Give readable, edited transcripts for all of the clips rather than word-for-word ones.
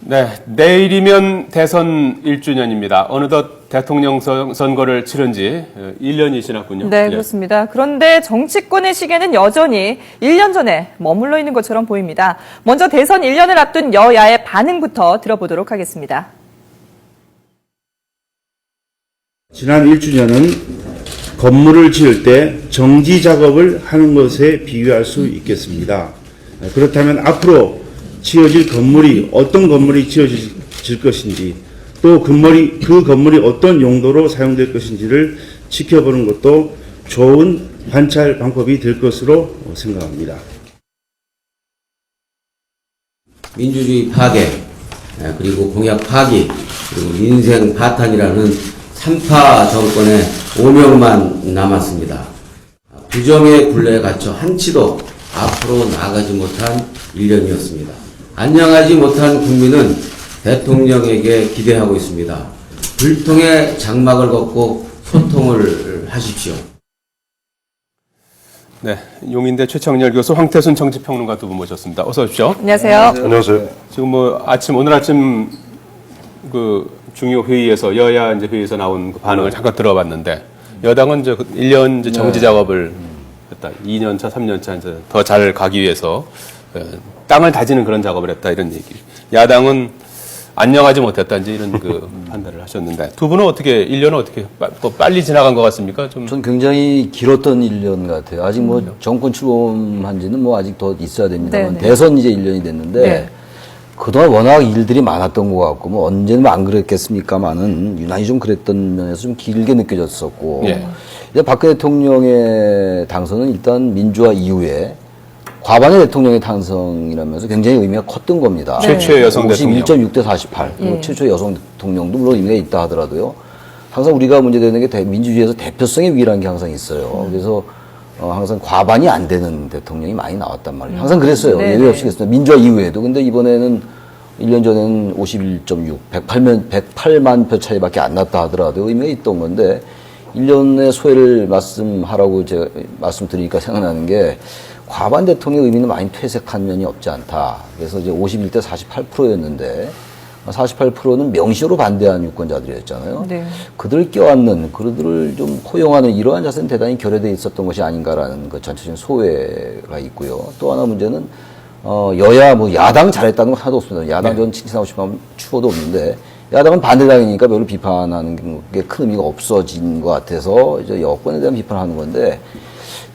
네, 내일이면 대선 1주년입니다. 어느덧 대통령 선거를 치른 지 1년이 지났군요. 네, 그렇습니다. 그런데 정치권의 시계는 여전히 1년 전에 머물러 있는 것처럼 보입니다. 먼저 대선 1년을 앞둔 여야의 반응부터 들어보도록 하겠습니다. 지난 1주년은 건물을 지을 때 정지 작업을 하는 것에 비유할 수 있겠습니다. 그렇다면 앞으로 지어질 건물이 어떤 건물이 지어질 것인지 또 그 건물이 어떤 용도로 사용될 것인지를 지켜보는 것도 좋은 관찰 방법이 될 것으로 생각합니다. 민주주의 파괴, 그리고 공약 파기, 그리고 민생 파탄이라는 3파 정권의 오명만 남았습니다. 부정의 굴레에 갇혀 한치도 앞으로 나아가지 못한 1년이었습니다. 안녕하지 못한 국민은 대통령에게 기대하고 있습니다. 불통의 장막을 걷고 소통을 하십시오. 네, 용인대 최창렬 교수, 황태순 정치평론가 두 분 모셨습니다. 어서 오십시오. 안녕하세요. 안녕하세요. 지금 오늘 아침 그 중요 회의에서 여야 이제 회의에서 나온 그 반응을 잠깐 들어봤는데 여당은 이제 1년 이제 정지 작업을 했다. 2년 차, 3년 차 이제 더 잘 가기 위해서 땅을 다지는 그런 작업을 했다 이런 얘기. 야당은 안녕하지 못했다 이제 이런 그 판단을 하셨는데 두 분은 어떻게 1년은 어떻게 또 빨리 지나간 것 같습니까? 전 굉장히 길었던 1년 같아요. 아직 뭐 정권 출범한 지는 뭐 아직 더 있어야 됩니다만 네네. 대선 이제 1년이 됐는데 네. 그동안 워낙 일들이 많았던 것 같고 뭐 언제는 안 그랬겠습니까만은 유난히 좀 그랬던 면에서 좀 길게 느껴졌었고 예. 이제 박근혜 대통령의 당선은 일단 민주화 이후에 과반의 대통령의 당선이라면서 굉장히 의미가 컸던 겁니다. 최초의 여성 대통령. 51.6대 48. 최초의 여성 대통령도 물론 의미가 있다 하더라도요. 항상 우리가 문제되는 게 민주주의에서 대표성의 위기라는 게 항상 있어요. 그래서 항상 과반이 안 되는 대통령이 많이 나왔단 말이에요. 항상 그랬어요. 네네. 예외 없이 그랬어요. 민주화 이후에도. 근데 이번에는 1년 전에는 51.6, 108만 표 차이밖에 안 났다 하더라도 의미가 있던 건데 1년의 소회를 말씀하라고 제가 말씀드리니까 생각나는 게 과반 대통령의 의미는 많이 퇴색한 면이 없지 않다. 그래서 이제 51대 48%였는데 48%는 명시로 반대한 유권자들이었잖아요. 네. 그들을 껴안는, 그들을 좀 포용하는 이러한 자세는 대단히 결여되어 있었던 것이 아닌가라는 그 전체적인 소외가 있고요. 또 하나 문제는 여야 뭐 야당 잘했다는 건 하나도 없습니다. 야당 전 칭찬하고 싶으면 추호도 없는데 야당은 반대당이니까 별로 비판하는 게 큰 의미가 없어진 것 같아서 이제 여권에 대한 비판을 하는 건데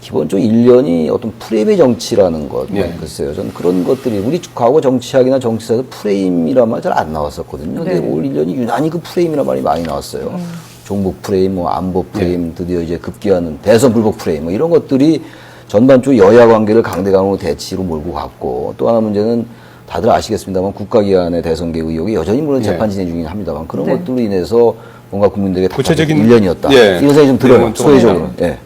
기본적으로 1년이 어떤 프레임의 정치라는 것, 글쎄요. 저는 그런 것들이 우리 과거 정치학이나 정치사에서 프레임이란 말 잘 안 나왔었거든요. 근데 올 1년이 유난히 그 프레임이란 말이 많이 나왔어요. 종북 프레임, 뭐 안보 프레임, 드디어 이제 급기야는 대선 불복 프레임, 뭐 이런 것들이 전반적으로 여야 관계를 강대강으로 대치로 몰고 갔고 또 하나 문제는 다들 아시겠습니다만 국가기관의 대선개 의혹이 여전히 물론 재판 진행 중이긴 합니다만 그런 것들로 인해서 뭔가 국민들에게 구체적인 1년이었다. 예. 이런 생각이 좀 들어요. 소외적으로. 예.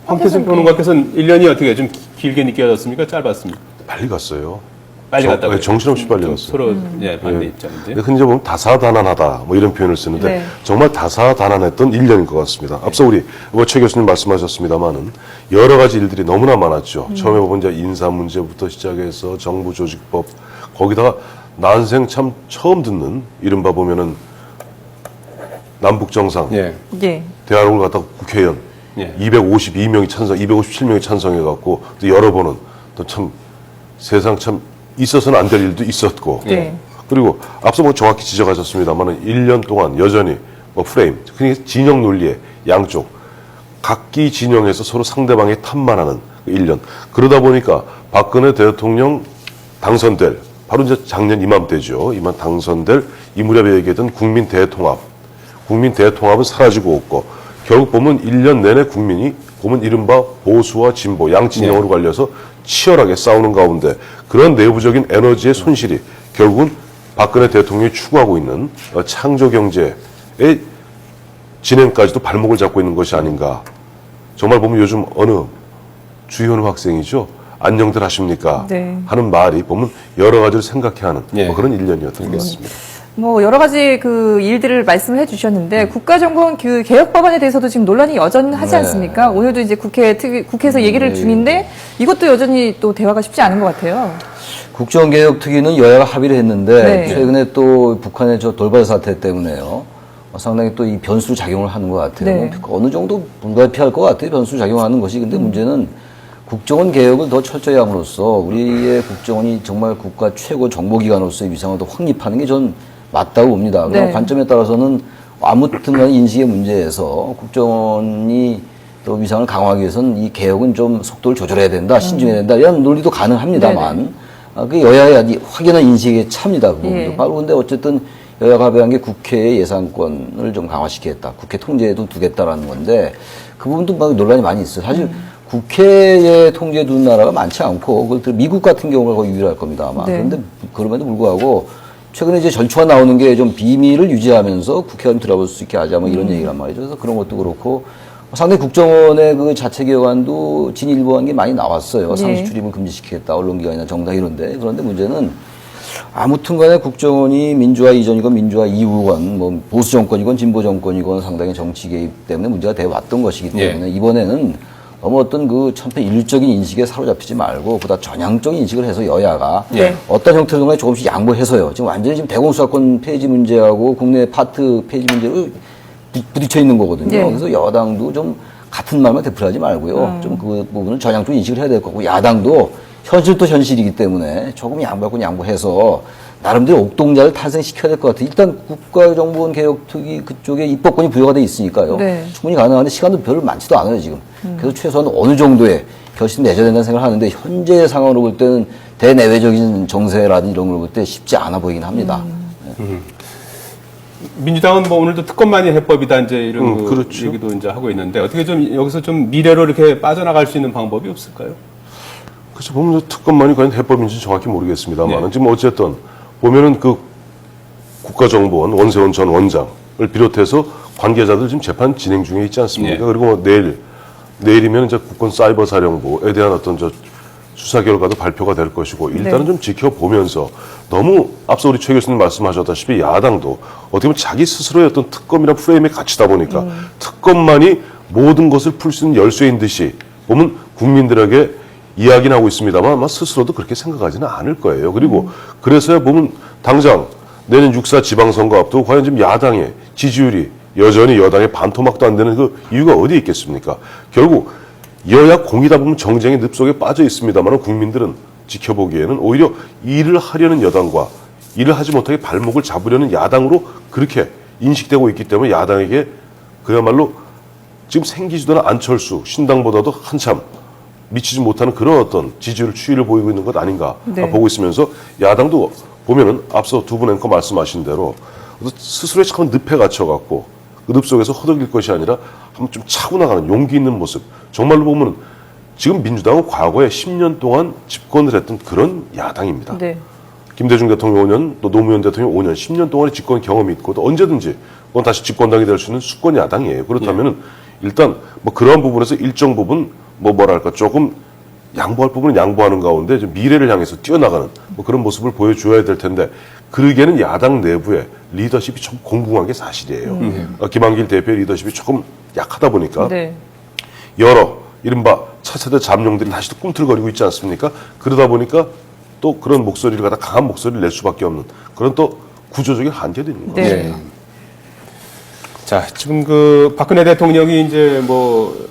황태순 평론가께서는 1년이 어떻게 좀 길게 느껴졌습니까? 짧았습니까? 빨리 갔어요. 빨리 갔다고요? 정신없이 빨리 갔어요. 서로 반대 입장인데. 근데 흔히 보면 다사다난하다 뭐 이런 표현을 쓰는데 네. 정말 다사다난했던 1년인 것 같습니다. 앞서 우리 최 교수님 말씀하셨습니다만은 여러 가지 일들이 너무나 많았죠. 처음에 보면 이제 인사 문제부터 시작해서 정부 조직법 거기다가 난생 참 처음 듣는 이른바 보면은 남북 정상 예. 예. 대한민국을 갖다가 국회의원 252명이 257명이 찬성해갖고 또 여러 번은 또 참 세상 참 있어서는 안 될 일도 있었고 네. 그리고 앞서 뭐 정확히 지적하셨습니다만은 1년 동안 여전히 뭐 프레임, 그러니까 진영 논리의 양쪽 각기 진영에서 서로 상대방이 탓만하는 1년. 그러다 보니까 박근혜 대통령 당선될 바로 이제 작년 이맘때죠. 이만 당선될 이 무렵에 얘기했던 국민 대통합은 사라지고 없고 결국 보면 1년 내내 국민이 보면 이른바 보수와 진보 양 진영으로 갈려서 치열하게 싸우는 가운데 그런 내부적인 에너지의 손실이 결국은 박근혜 대통령이 추구하고 있는 창조경제의 진행까지도 발목을 잡고 있는 것이 아닌가. 정말 보면 요즘 어느 주현우 학생이죠. 안녕들 하십니까? 네. 하는 말이 보면 여러 가지를 생각해 하는 뭐 그런 1년이었던 것 같습니다. 뭐 여러 가지 그 일들을 말씀을 해주셨는데 국가정보원 그 개혁 법안에 대해서도 지금 논란이 여전하지 않습니까? 오늘도 이제 국회에서 얘기를 중인데 이것도 여전히 또 대화가 쉽지 않은 것 같아요. 국정개혁 특위는 여야가 합의를 했는데 네. 최근에 또 북한의 저 돌발 사태 때문에요. 상당히 또 이 변수 작용을 하는 것 같아요. 네. 어느 정도 불가피할 것 같아요. 변수 작용하는 것이. 근데 문제는 국정원 개혁을 더 철저히 함으로써 우리의 국정원이 정말 국가 최고 정보기관으로서의 위상을 더 확립하는 게 전 맞다고 봅니다. 그런 네. 관점에 관점에 따라서는 아무튼 간에 인식의 문제에서 국정원이 또 위상을 강화하기 위해서는 이 개혁은 좀 속도를 조절해야 된다, 신중해야 된다, 이런 논리도 가능합니다만, 그 여야의 아주 확연한 인식에 찹니다. 그 부분도. 예. 바로 근데 어쨌든 여야가 합의한 게 국회의 예산권을 좀 강화시키겠다, 국회 통제에도 두겠다라는 건데, 그 부분도 막 논란이 많이 있어요. 사실 국회에 통제에 두는 나라가 많지 않고, 그 미국 같은 경우가 거의 유일할 겁니다, 아마. 네. 그런데 그럼에도 불구하고, 최근에 이제 절초가 나오는 게 좀 비밀을 유지하면서 국회가 좀 들어볼 수 있게 하자, 뭐 이런 얘기란 말이죠. 그래서 그런 것도 그렇고, 상당히 국정원의 그 자체 개혁안도 진일보한 게 많이 나왔어요. 네. 상시 출입을 금지시키겠다, 언론기관이나 정당 이런데. 그런데 문제는 아무튼 간에 국정원이 민주화 이전이건 민주화 이후건, 뭐 보수 정권이건 진보 정권이건 상당히 정치 개입 때문에 문제가 돼 왔던 것이기 때문에 이번에는 너무 어떤 그 천편일률적인 인식에 사로잡히지 말고 보다 전향적인 인식을 해서 여야가 네. 어떤 형태로든 조금씩 양보해서요. 지금 완전히 지금 대공수사권 폐지 문제하고 국내 파트 폐지 문제로 부딪혀 있는 거거든요. 네. 그래서 여당도 좀 같은 말만 되풀이하지 말고요. 좀 그 부분을 전향적인 인식을 해야 될 거고, 야당도 현실도 현실이기 때문에 조금 양보할 건 양보해서 나름대로 옥동자를 탄생시켜야 될 것 같아요. 일단 국가정보원 개혁특위 그쪽에 입법권이 부여가 돼 있으니까요. 네. 충분히 가능한데 시간도 별로 많지도 않아요, 지금. 그래서 최소한 어느 정도의 결실이 맺어야 된다는 생각을 하는데, 현재 상황으로 볼 때는 대내외적인 정세라든지 이런 걸 볼 때 쉽지 않아 보이긴 합니다. 민주당은 뭐 오늘도 특검만이 해법이다 이제 이런 그 그렇죠. 얘기도 이제 하고 있는데 어떻게 좀 여기서 좀 미래로 이렇게 빠져나갈 수 있는 방법이 없을까요? 그래서 보면 특검만이 과연 해법인지 정확히 모르겠습니다만 네. 지금 어쨌든 보면은 그 국가정보원 원세훈 전 원장을 비롯해서 관계자들 지금 재판 진행 중에 있지 않습니까? 네. 그리고 뭐 내일이면 이제 국권사이버사령부에 대한 어떤 저 수사 결과도 발표가 될 것이고 일단은 네. 좀 지켜보면서 너무 앞서 우리 최 교수님 말씀하셨다시피 야당도 어떻게 보면 자기 스스로의 어떤 특검이나 프레임에 갇히다 보니까 특검만이 모든 것을 풀 수 있는 열쇠인 듯이 보면 국민들에게 이야기는 하고 있습니다만 아마 스스로도 그렇게 생각하지는 않을 거예요. 그리고 그래서야 보면 당장 내년 6.4 지방선거 앞두고 과연 지금 야당의 지지율이 여전히 여당의 반토막도 안 되는 그 이유가 어디에 있겠습니까? 결국 여야 공이다 보면 정쟁의 늪속에 빠져 있습니다만 국민들은 지켜보기에는 오히려 일을 하려는 여당과 일을 하지 못하게 발목을 잡으려는 야당으로 그렇게 인식되고 있기 때문에 야당에게 그야말로 지금 생기지도 않은 안철수 신당보다도 한참 미치지 못하는 그런 어떤 지지율 추이를 보이고 있는 것 아닌가 네. 보고 있으면서 야당도 보면은 앞서 두 분 앵커 말씀하신 대로 스스로의 참 늪에 갇혀갖고 그 늪 속에서 허덕일 것이 아니라 한번 좀 차고 나가는 용기 있는 모습. 정말로 보면 지금 민주당은 과거에 10년 동안 집권을 했던 그런 야당입니다. 네. 김대중 대통령 5년, 또 노무현 대통령 5년, 10년 동안의 집권 경험이 있고 또 언제든지 그건 다시 집권당이 될 수 있는 수권 야당이에요. 그렇다면은 일단 뭐 그러한 부분에서 일정 부분 뭐랄까 조금 양보할 부분은 양보하는 가운데 좀 미래를 향해서 뛰어나가는 뭐 그런 모습을 보여줘야 될 텐데 그러기에는 야당 내부에 리더십이 좀 공공한 게 사실이에요. 김한길 대표의 리더십이 조금 약하다 보니까 네. 여러 이른바 차세대 잠룡들이 다시 또 꿈틀거리고 있지 않습니까? 그러다 보니까 또 그런 목소리를 갖다 강한 목소리를 낼 수밖에 없는 그런 또 구조적인 한계도 있는 거죠. 네. 자, 지금 그 박근혜 대통령이 이제 뭐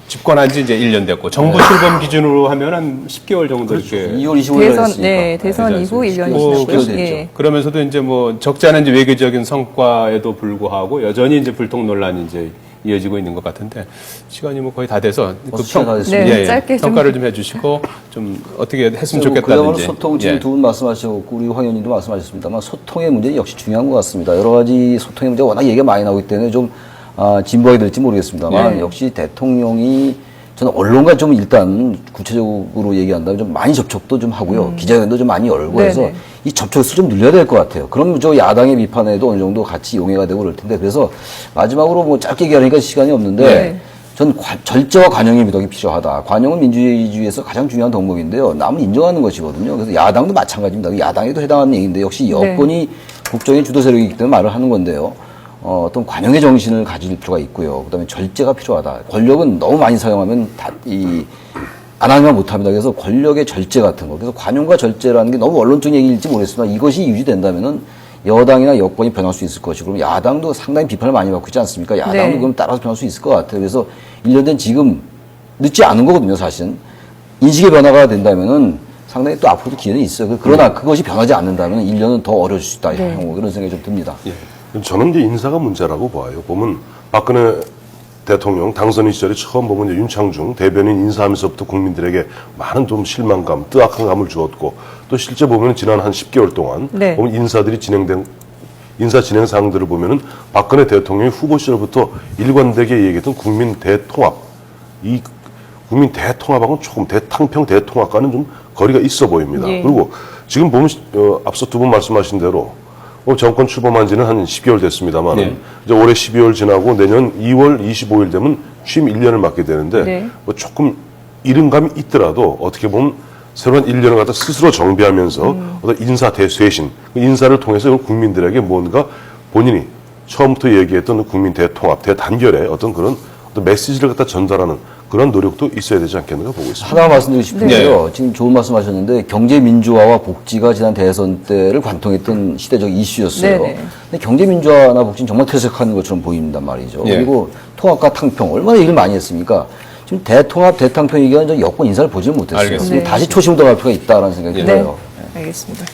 집권한 지 이제 1년 됐고 정부 출범 기준으로 하면 한 10개월 정도 이렇게 2월 25일 대선, 했으니까. 네, 대선 이후 1년이 뭐, 지났고요. 됐죠. 예. 그러면서도 이제 뭐 적지 않은 이제 외교적인 성과에도 불구하고 여전히 이제 불통 논란이 이제 이어지고 있는 것 같은데 시간이 뭐 거의 다 돼서 그 시간 다 됐습니다. 네, 짧게 좀. 평가를 좀 해주시고 좀 어떻게 했으면 그야말로 좋겠다든지. 소통 지금 예. 두 분 말씀하셨고 우리 황 의원님도 말씀하셨습니다만 소통의 문제는 역시 중요한 것 같습니다. 여러 가지 소통의 문제가 워낙 얘기가 많이 나오기 때문에 좀 진보하게 될지 모르겠습니다만 네. 역시 대통령이 저는 언론과 좀 일단 구체적으로 얘기한다면 좀 많이 접촉도 좀 하고요. 기자회견도 좀 많이 열고 네네. 해서 이 접촉수를 좀 늘려야 될 것 같아요. 그럼 저 야당의 비판에도 어느 정도 같이 용해가 되고 그럴 텐데 그래서 마지막으로 뭐 짧게 얘기하니까 시간이 없는데 네. 전 절제와 관용의 미덕이 필요하다. 관용은 민주주의에서 가장 중요한 덕목인데요. 남은 인정하는 것이거든요. 그래서 야당도 마찬가지입니다. 야당에도 해당하는 얘기인데 역시 여권이 국정의 주도 세력이기 때문에 말을 하는 건데요. 어떤 관용의 정신을 가질 필요가 있고요. 그다음에 절제가 필요하다. 권력은 너무 많이 사용하면 안 하면 못합니다. 그래서 권력의 절제 같은 거. 그래서 관용과 절제라는 게 너무 언론적 얘기일지 모르겠으나 이것이 유지된다면은 여당이나 여권이 변할 수 있을 것이고, 그럼 야당도 상당히 비판을 많이 받고 있지 않습니까? 야당도 네. 그럼 따라서 변할 수 있을 것 같아요. 그래서 1년 된 지금 늦지 않은 거거든요, 사실은. 인식의 변화가 된다면은 상당히 또 앞으로도 기회는 있어요. 그러나 그것이 변하지 않는다면 1년은 더 어려질 수 있다, 네. 향후. 그런 생각이 좀 듭니다. 저는 이제 인사가 문제라고 봐요. 보면 박근혜 대통령 당선 시절에 처음 보면 이제 윤창중 대변인 인사하면서부터 국민들에게 많은 좀 실망감, 뜨악한 감을 주었고, 또 실제 보면 지난 한 10개월 동안 네. 보면 인사 진행 사항들을 보면은 박근혜 대통령이 후보 시절부터 일관되게 얘기했던 국민 대통합, 이 국민 대통합하고는 조금 대탕평 대통합과는 좀 거리가 있어 보입니다. 예. 그리고 지금 보면 앞서 두 분 말씀하신 대로 정권 출범한 지는 한 10개월 됐습니다만 네. 이제 올해 12월 지나고 내년 2월 25일 되면 취임 1년을 맞게 되는데 네. 뭐 조금 이른감이 있더라도 어떻게 보면 새로운 1년을 갖다 스스로 정비하면서 어떤 인사 대쇄신, 그 인사를 통해서 국민들에게 뭔가 본인이 처음부터 얘기했던 국민 대통합, 대단결의 어떤 그런 어떤 메시지를 갖다 전달하는 그런 노력도 있어야 되지 않겠는가 보고 있습니다. 하나 말씀드리고 싶은데요. 지금 좋은 말씀 하셨는데 경제 민주화와 복지가 지난 대선 때를 관통했던 시대적 이슈였어요. 네네. 근데 경제 민주화나 복지는 정말 퇴색하는 것처럼 보인단 말이죠. 예. 그리고 통합과 탕평 얼마나 얘기를 많이 했습니까? 지금 대통합, 대탕평 얘기하는 여권 인사를 보지는 못했어요. 알겠습니다. 다시 초심으로 갈 필요가 있다라는 생각이 들어요. 알겠습니다.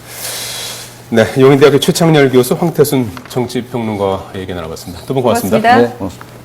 네, 용인대학교 최창렬 교수, 황태순 정치평론가와 얘기 나눠봤습니다. 두 분 고맙습니다. 고맙습니다. 네, 고맙습니다.